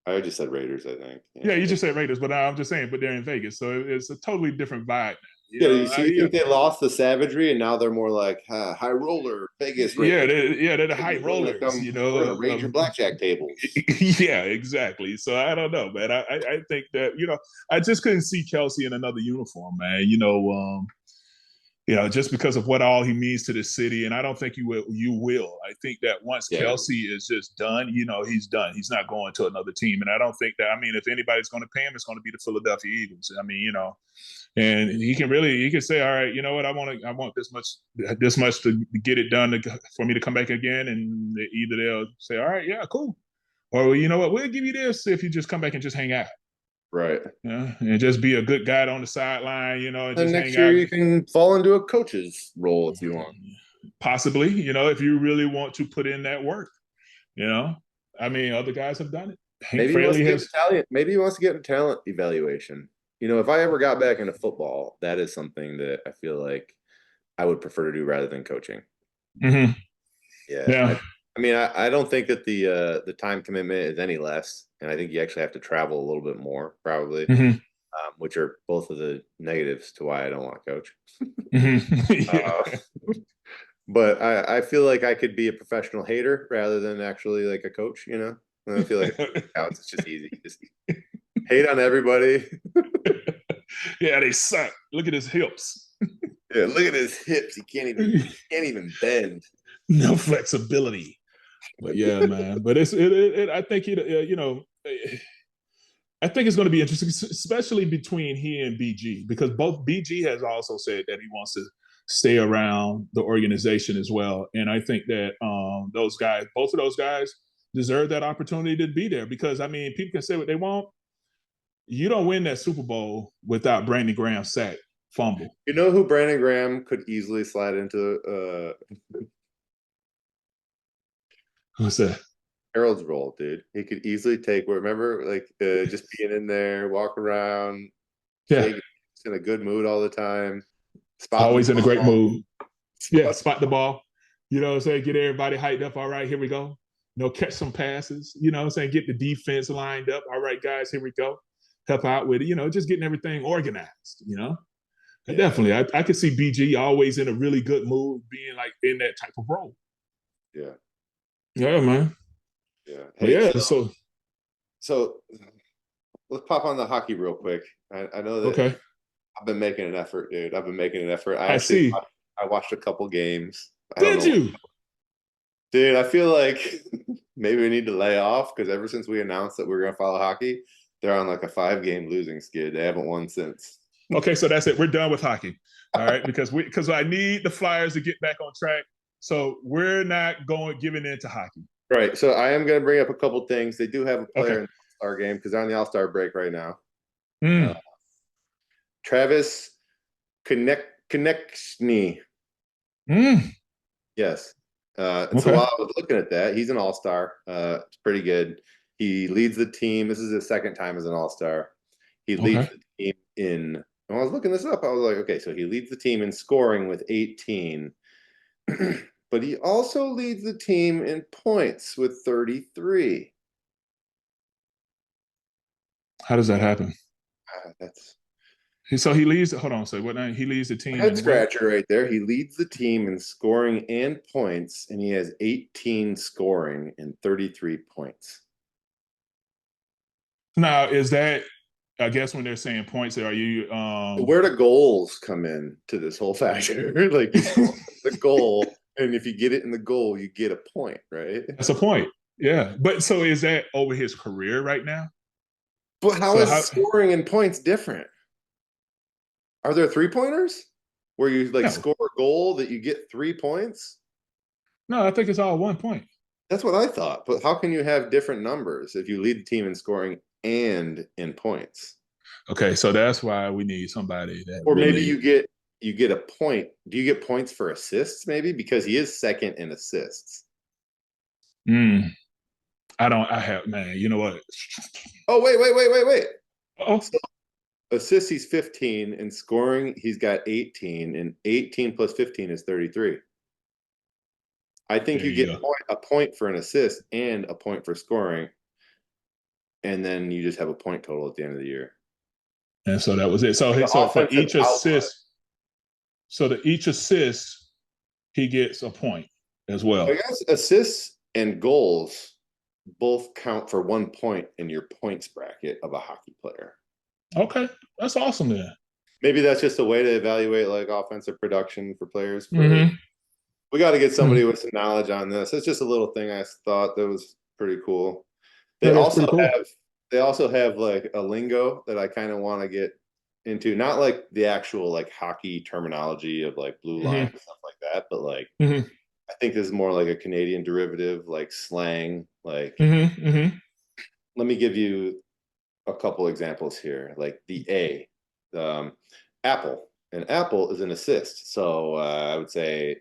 I just said Raiders, I think. Yeah, you just said Raiders, but I'm just saying, but they're in Vegas, so it's a totally different vibe. You Yeah, know, so you think they lost the savagery and now they're more like high roller Vegas yeah, Raiders? they're the high rollers. You We're gonna know, raid your blackjack tables. yeah, exactly. So I don't know, man. I think that I just couldn't see Kelsey in another uniform, man. Just because of what all he means to the city. And I don't think you will. I think that once Kelsey is just done, he's done. He's not going to another team. And I don't think that, if anybody's going to pay him, it's going to be the Philadelphia Eagles. And he can say, all right, you know what? I want this much to get it done for me to come back again. And either they'll say, all right, yeah, cool. Or you know what? We'll give you this if you just come back and just hang out. Right. And just be a good guy on the sideline, and just next hang year out. you can fall into a coach's role if you want. Possibly, if you really want to put in that work. Other guys have done it. Maybe he wants to get a talent evaluation. If I ever got back into football, that is something that I feel like I would prefer to do rather than coaching. Mm-hmm. Yeah. I don't think that the time commitment is any less, and I think you actually have to travel a little bit more, probably, which are both of the negatives to why I don't want to coach. But I feel like I could be a professional hater rather than actually like a coach. And I feel like it's just easy, just hate on everybody. Yeah, they suck. Look at his hips. Yeah, look at his hips. He can't even bend. No flexibility. But yeah, man. But I think I think it's going to be interesting, especially between he and BG, because both BG has also said that he wants to stay around the organization as well. And I think that both of those guys deserve that opportunity to be there, because people can say what they want. You don't win that Super Bowl without Brandon Graham's sack fumble. You know who Brandon Graham could easily slide into? Who's that? Harold's role, dude. He could easily take. Remember, just being in there, walk around, in a good mood all the time. Always in a great mood. Yeah, spot the ball. You know what I'm saying? Get everybody hyped up. All right, here we go. Catch some passes. You know what I'm saying? Get the defense lined up. All right, guys, here we go. Help out with it. Just getting everything organized. Yeah. Definitely. I could see BG always in a really good mood, being like in that type of role. Yeah. Yeah, man. Yeah. Hey, yeah. So let's pop on the hockey real quick. I know that. Okay. I've been making an effort, dude. I've been making an effort. I see. I watched a couple games. Did you? Dude, I feel like maybe we need to lay off, because ever since we announced that we were going to follow hockey, they're on like a 5-game losing skid. They haven't won since. Okay, so that's it. We're done with hockey. All right, because I need the Flyers to get back on track. So we're not giving in to hockey. Right. So I am going to bring up a couple things. They do have a player in the All-Star game, because they're on the All-Star break right now. Travis Konechny. Yes. So while I was looking at that, he's an all-star. It's pretty good. He leads the team. This is his second time as an all-star. He leads the team in. When I was looking this up, I was like, okay, so he leads the team in scoring with 18. But he also leads the team in points with 33. How does that happen? That's. So he leads. Hold on. So what? He leads the team. Head scratcher right there. He leads the team in scoring and points, and he has 18 scoring and 33 points. Now, is that? I guess when they're saying points, are you? Where do goals come in to this whole factor? Like the goal, and if you get it in the goal, you get a point, right? That's a point. Yeah, but so is that over his career right now? But how is scoring and points different? Are there 3-pointers where you score a goal that you get 3 points? No, I think it's all 1 point. That's what I thought. But how can you have different numbers if you lead the team in scoring and in points? Okay, so that's why we need somebody that Or maybe really. you get a point. Do you get points for assists? Maybe because he is second in assists. Mm, I don't. I have man. You know what? Oh wait. Oh, So assists he's 15, and scoring he's got 18, and 18 plus 15 is 33. I think there you you get go. a point for an assist and a point for scoring, and then you just have a point total at the end of the year. And so that was it. So Like an so for offensive each output. assist, so that each assist he gets a point as I well. guess assists and goals both count for 1 point in your points bracket of a hockey player. Okay, that's awesome then. Maybe that's just a way to evaluate like offensive production for players. But Mm-hmm. we got to get somebody Mm-hmm. with some knowledge on this. It's just a little thing I thought that was pretty cool. They Yeah, that's also pretty cool. have they also have like a lingo that I kind of want to get into. Not like the actual like hockey terminology of like blue line Mm-hmm. and stuff like that, but like Mm-hmm. I think this is more like a Canadian derivative, like slang. Like, Mm-hmm. Mm-hmm. let me give you a couple examples here. Like the A, apple. An apple is an assist. So I would say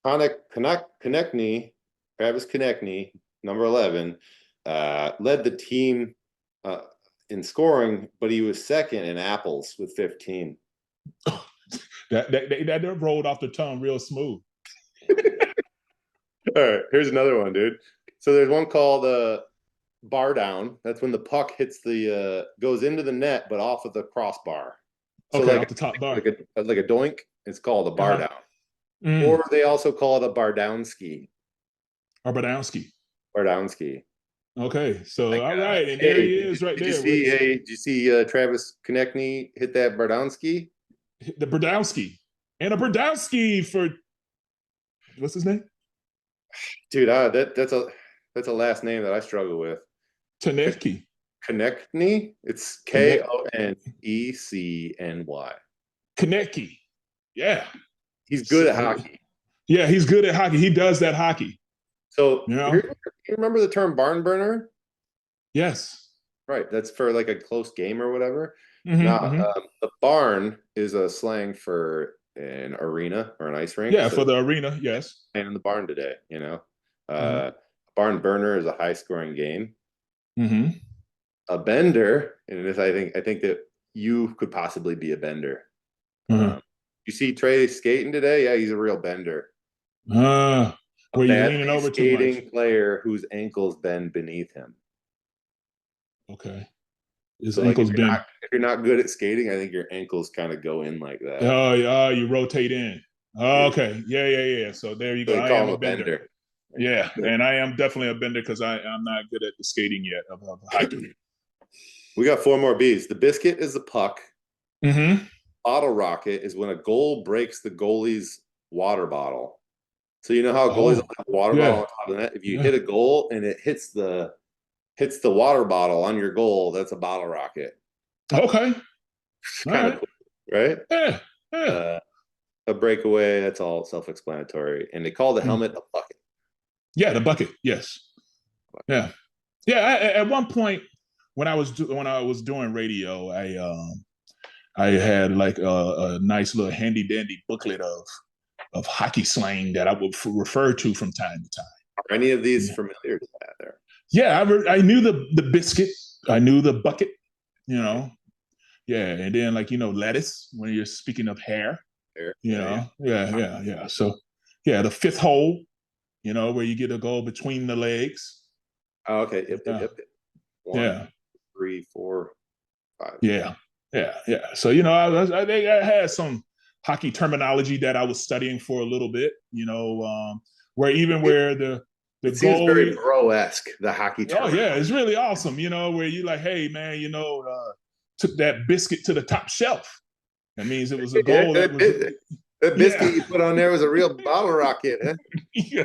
Konechny, Travis Konechny, number 11, led the team uh, in scoring, but he was second in apples with 15. That rolled off the tongue real smooth. All right, here's another one, dude. So there's one called bar down. That's when the puck hits the goes into the net, but off of the crossbar. So Okay, off the top bar. like a doink. It's called a bar Uh-huh. down, Mm. or they also call it a bardowski. Arbadowski. Bardowski. Okay, so Like, all right, and there hey, he is right did you there. see? Hey, did you see Travis Konechny hit that Bardowski? The Berdowski and a Berdowski for what's his name? Dude, that's a last name that I struggle with. Tanevki. Konechny. It's Connect Konecny. Konecki. Yeah. He's good at hockey. Yeah, he's good at hockey. He does that hockey. So You know? you remember the term barn burner? Yes. Right. That's for like a close game or whatever. Mm-hmm, Now, mm-hmm. the barn is a slang for an arena or an ice rink. Yeah, So for the arena, yes. playing in the barn today, you know. Barn burner is a high scoring game. Mm-hmm. A bender, and this I think that you could possibly be a bender. Mm-hmm. You see Trey skating today? Yeah, he's a real bender. Where you Badly leaning over too much. skating player whose ankles bend beneath him. Okay. His So like ankles bend. if you're not good at skating, I think your ankles kind of go in like that. Oh, you rotate in. Oh, okay. Yeah. So there you So go. they I call am him a a bender. bender. Yeah, and I am definitely a bender because I'm not good at the skating yet of hiking. We got 4 more B's. The biscuit is the puck. Mm-hmm. Bottle rocket is when a goal breaks the goalie's water bottle. So you know how goalies have a water bottle on top of that? If you hit a goal and it hits the water bottle on your goal, that's a bottle rocket. Okay. Kind of cool, right? Yeah. A breakaway, that's all self-explanatory. And they call the helmet a bucket. Yeah, the bucket. Yes. Yeah. At one point, when I was doing radio, I had like a nice little handy dandy booklet of hockey slang that I would refer to from time to time. Are any of these familiar to that there? Yeah, I knew the biscuit. I knew the bucket. You know. Yeah, and then like lettuce when you're speaking of hair. Yeah. So yeah, the fifth hole. Where you get a goal between the legs. Oh, okay. Yep. 1, 3, 4, 5. Yeah. So I think I had some hockey terminology that I was studying for a little bit. Where the it goalie seems very bro-esque, the hockey term. Oh yeah, it's really awesome. Where you like, hey man, took that biscuit to the top shelf. That means it was a goal that biscuit you put on there was a real bottle rocket, huh? Yeah.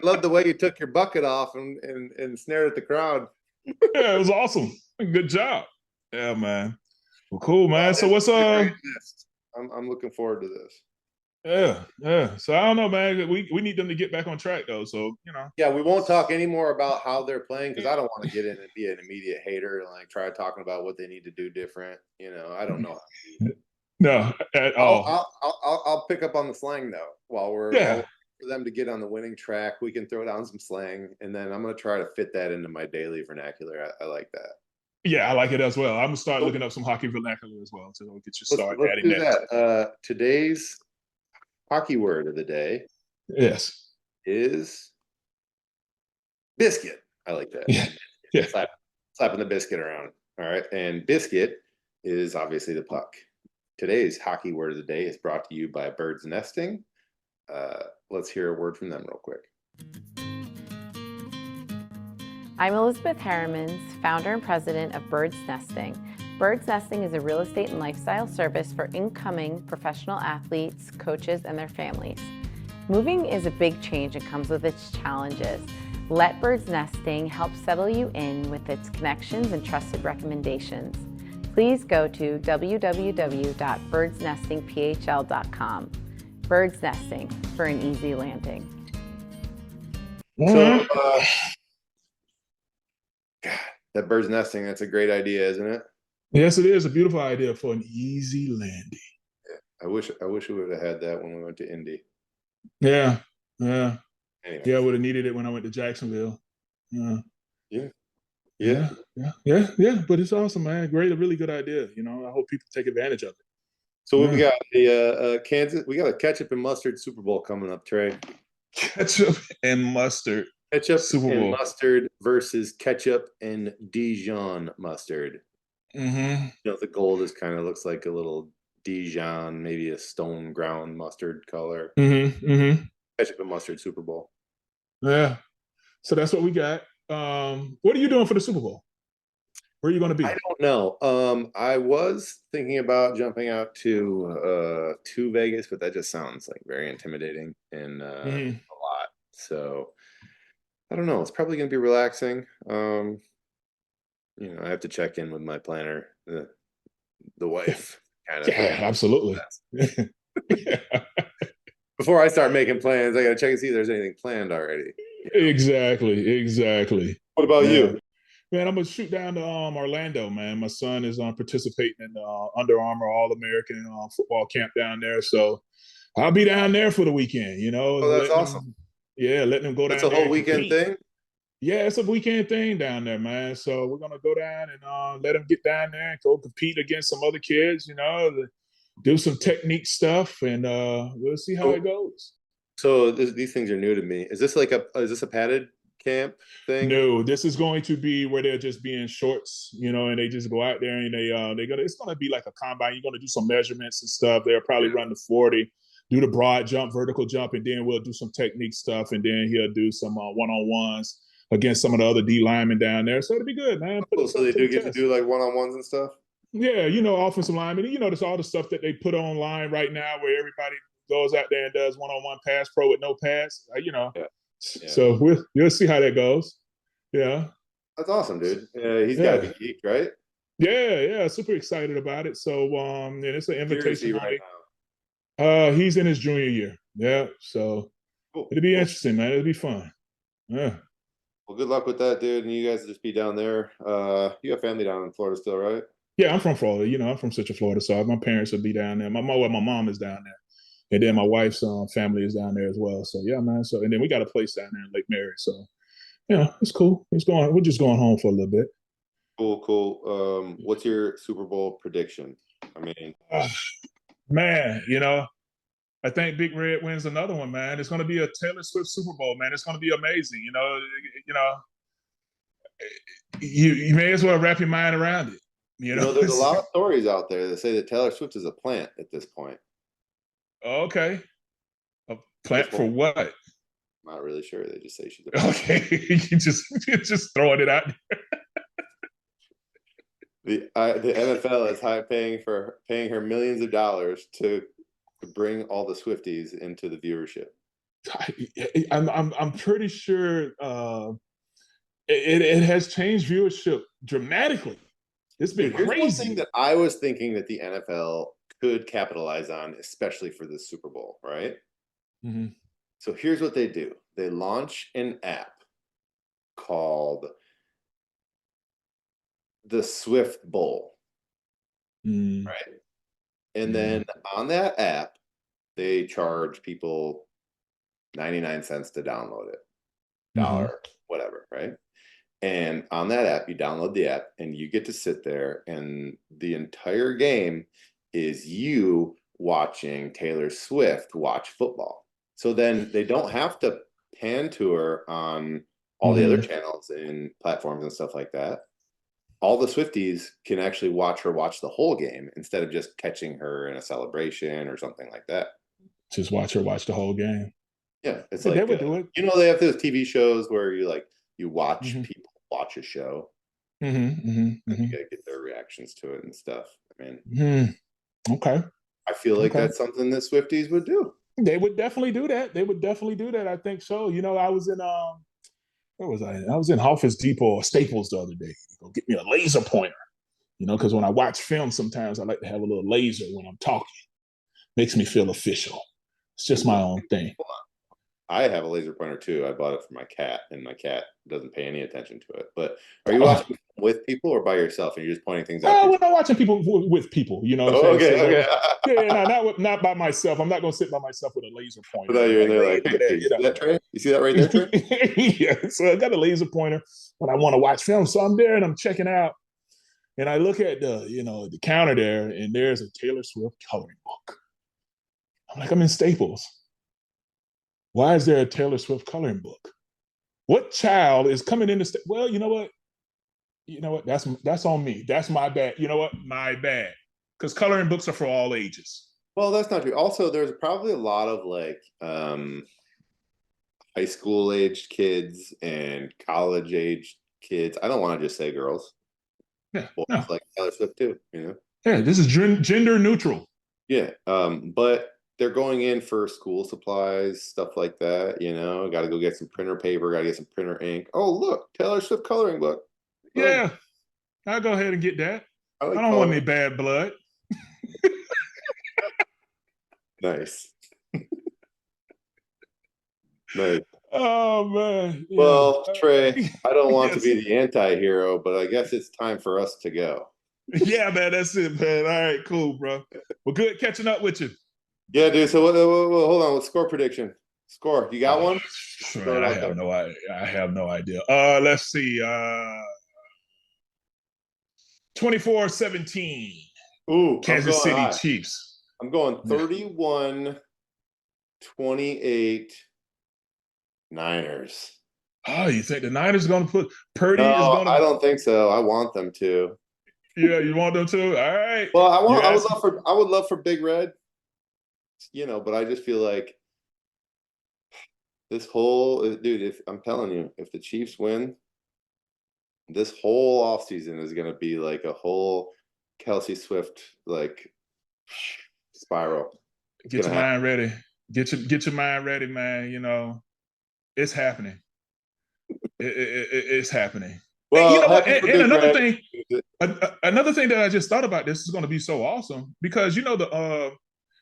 Love the way you took your bucket off and snared at the crowd. Yeah, it was awesome. Good job. Yeah, man. Well, cool, man. So what's I'm looking forward to this. Yeah. So I don't know, man. We need them to get back on track though. So Yeah, we won't talk anymore about how they're playing because I don't want to get in and be an immediate hater and like try talking about what they need to do different. I don't know. No, at all. I'll pick up on the slang though while Yeah. for them to get on the winning track. We can throw down some slang, and then I'm gonna try to fit that into my daily vernacular. I like that. Yeah, I like it as well. I'm gonna start So looking up some hockey vernacular as well. So we could just let's start let's adding do that. that. Today's hockey word of the day Yes. is biscuit. I like that. Yeah. Yeah. Slapping the biscuit around. All right. And biscuit is obviously the puck. Today's hockey word of the day is brought to you by Birds Nesting. Let's hear a word from them real quick. I'm Elizabeth Herremans, founder and president of Birds Nesting. Birds Nesting is a real estate and lifestyle service for incoming professional athletes, coaches, and their families. Moving is a big change and comes with its challenges. Let Birds Nesting help settle you in with its connections and trusted recommendations. Please go to www.birdsnestingphl.com. Birds Nesting for an easy landing. So, God, that bird's nesting, that's a great idea, isn't it? Yes, it is a beautiful idea for an easy landing. Yeah. I wish we would have had that when we went to Indy. Yeah. Anyway. Yeah, I would have needed it when I went to Jacksonville. Yeah. But it's awesome, man. Great, a really good idea. I hope people take advantage of it. So we got a Kansas. We got a ketchup and mustard Super Bowl coming up, Trey. Ketchup and mustard. Ketchup Super Bowl. and mustard versus ketchup and Dijon mustard. Mm-hmm. The gold is kind of looks like a little Dijon, maybe a stone ground mustard color. Mm-hmm. Ketchup and mustard Super Bowl. Yeah. So that's what we got. What are you doing for the Super Bowl? Where are you going to be? I don't know. I was thinking about jumping out to Vegas, but that just sounds like very intimidating and a lot. So I don't know. It's probably going to be relaxing. I have to check in with my planner, the wife. Yeah, absolutely. Before I start making plans, I got to check and see if there's anything planned already. Exactly. What about you? Man, I'm gonna shoot down to Orlando, man. My son is participating in the Under Armour All-American football camp down there, so I'll be down there for the weekend. Oh, that's awesome. Letting them go down. It's a whole weekend thing. Yeah, it's a weekend thing down there, man. So we're gonna go down and let them get down there and go compete against some other kids. Do some technique stuff, and we'll see how it goes. So these things are new to me. Is this is this a padded camp thing? No, this is going to be where they're just be in shorts, and they just go out there and it's gonna be like a combine. You're gonna do some measurements and stuff. They'll probably run the 40, do the broad jump, vertical jump, and then we'll do some technique stuff, and then he'll do some one-on-ones against some of the other D linemen down there. So it'll be good, man. So they do get to do like one-on-ones and stuff? Yeah, offensive linemen. There's all the stuff that they put online right now where everybody goes out there and does one-on-one pass pro with no pass. Yeah. So we'll see how that goes. Yeah. That's awesome, dude. He's got to be geeked, right? Yeah. Super excited about it. So and it's an invitation right now. He's in his junior year. Yeah. So it'll be interesting, man. It'll be fun. Yeah. Well, good luck with that, dude. And you guys just be down there. You have family down in Florida still, right? Yeah, I'm from Florida. I'm from Central Florida, so my parents will be down there. My mom is down there. And then my wife's family is down there as well. So yeah, man. So and then we got a place down there in Lake Mary. So it's cool. We're just going home for a little bit. Cool. What's your Super Bowl prediction? I mean, man, I think Big Red wins another one, man. It's going to be a Taylor Swift Super Bowl, man. It's going to be amazing. You may as well wrap your mind around it. There's a lot of stories out there that say that Taylor Swift is a plant at this point. Okay. A plant for what? Not really sure. They just say she's a plant. Okay. You're just throwing it out there. The NFL is paying her millions of dollars to bring all the Swifties into the viewership. I'm pretty sure it has changed viewership dramatically. It's been crazy. One thing that I was thinking that the NFL could capitalize on, especially for the Super Bowl, right? Mm-hmm. So here's what they do. They launch an app called the Swift Bowl, right? And then on that app, they charge people 99 cents to download it, dollar, whatever, right? And on that app, you download the app and you get to sit there, and the entire game is you watching Taylor Swift watch football. So then they don't have to pan to her on all the other channels and platforms and stuff like that. All the Swifties can actually watch her watch the whole game instead of just catching her in a celebration or something like that. Just watch her watch the whole game. Yeah, it's Yeah, like they would do it. you know, they have those TV shows where you watch people watch a show. And you gotta get their reactions to it and stuff. I mean, okay. I feel like that's something that Swifties would do. They would definitely do that. They would definitely do that. I think so. You know, I was in where was I? I was in Office Depot or Staples the other day. Go get me a laser pointer. You know, because when I watch film, sometimes I like to have a little laser when I'm talking. Makes me feel official. It's just my own thing. I have a laser pointer too. I bought it for my cat, and my cat doesn't pay any attention to it. But are you watching with people or by yourself, and you're just pointing things out? When I'm watching people with people, you know. Okay. Yeah, not by myself. I'm not going to sit by myself with a laser pointer. But you're in there like, hey, you see that, Trey? You see that right there, Trey? Yeah. So I got a laser pointer when I want to watch film. So I'm there and I'm checking out, and I look at the counter there, and there's a Taylor Swift coloring book. I'm like, I'm in Staples. Why is there a Taylor Swift coloring book? What child is coming in the well, you know what? That's on me. That's my bad. You know what? My bad. Because coloring books are for all ages. Well, that's not true. Also, there's probably a lot of high school aged kids and college aged kids. I don't want to just say girls. Yeah. Boys like Taylor Swift too, you know? Yeah, this is gender neutral. Yeah. But they're going in for school supplies, stuff like that, you know. Got to go get some printer paper, got to get some printer ink. Oh, look, Taylor Swift coloring book. Yeah, I'll go ahead and get that. I don't want any bad blood. Nice. Nice. Oh, man. Yeah. Well, Trey, I don't want to be the anti-hero, but I guess it's time for us to go. Yeah, man, that's it, man. All right, cool, bro. Well, good catching up with you. Yeah, dude. So hold on. What's score prediction? Score. You got one? Man, I have no idea. Let's see. 24-17. Ooh, Kansas City Chiefs. I'm going 31-28 Niners. Oh, you think the Niners are going to put Purdy? No, is going to... I don't think so. I want them to. Yeah, you want them to? All right. Well, I would love for Big Red. You know, but I just feel like this whole dude, if I'm telling you, if the Chiefs win, this whole offseason is going to be like a whole Kelsey Swift spiral. Get your mind ready. Get your mind ready, man. You know, it's happening. It's happening. Well, you know what? And another thing that I just thought about, this is going to be so awesome because you know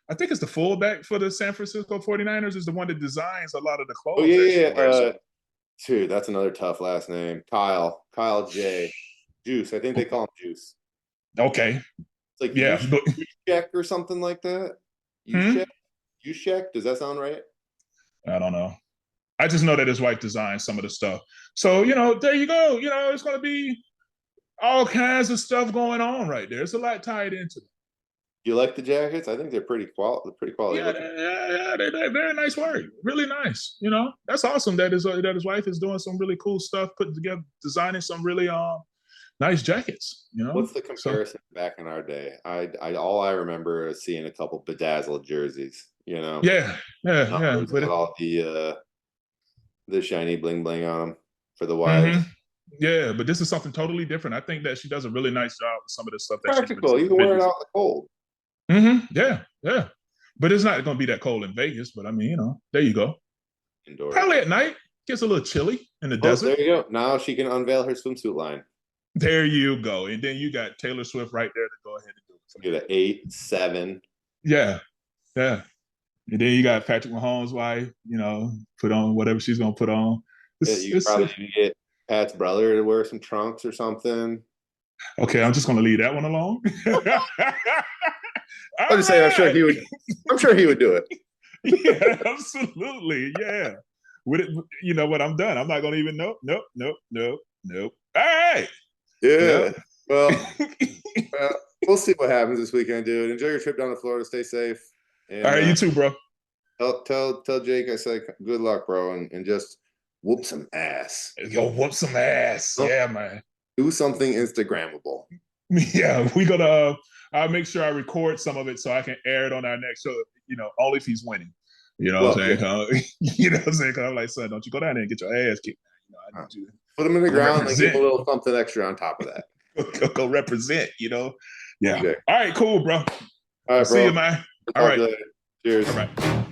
I think it's the fullback for the San Francisco 49ers is the one that designs a lot of the clothes. Oh, yeah. Dude, that's another tough last name. Kyle J. Juice. I think they call him Juice. Okay. It's like Juszczyk or something like that. Juszczyk? Does that sound right? I don't know. I just know that his wife designed some of the stuff. So, you know, there you go. You know, it's going to be all kinds of stuff going on right there. It's a lot tied into it. You like the jackets? I think they're pretty quality. Yeah, they're very nice work. Really nice. You know, that's awesome that his wife is doing some really cool stuff, putting together, designing some really nice jackets. You know, what's the comparison back in our day? All I remember is seeing a couple bedazzled jerseys. You know, yeah. With all the shiny bling bling on them for the wives. Yeah, but this is something totally different. I think that she does a really nice job with some of the stuff. Practical. You can wear it out in the cold. Yeah. But it's not going to be that cold in Vegas. But I mean, you know, there you go. Indoors. Probably at night. Gets a little chilly in the desert. There you go. Now she can unveil her swimsuit line. There you go. And then you got Taylor Swift right there to go ahead and do it. So get an 8, 7. Yeah, yeah. And then you got Patrick Mahomes' wife, put on whatever she's gonna put on. You probably need to get Pat's brother to wear some trunks or something. Okay, I'm just gonna leave that one alone. I'm just saying, I'm sure he would. I'm sure he would do it. Yeah, absolutely. Yeah. With it, you know what? I'm done. I'm not gonna even. Nope. All right. Yeah. Well, we'll see what happens this weekend, dude. Enjoy your trip down to Florida. Stay safe. And, all right, you too, bro. Tell Jake I said good luck, bro, and just whoop some ass. Yo, whoop some ass. Oh. Yeah, man. Do something Instagrammable. Yeah, we gonna. I'll make sure I record some of it so I can air it on our next show. Only if he's winning. You know what I'm saying? You know what I'm saying? Cause I'm like, son, don't you go down there and get your ass kicked. I need you. Put him in the ground and give him a little something extra on top of that. Go represent. Yeah. Okay. All right, cool, bro. All right, bro. See you, man. All right. Cheers. All right.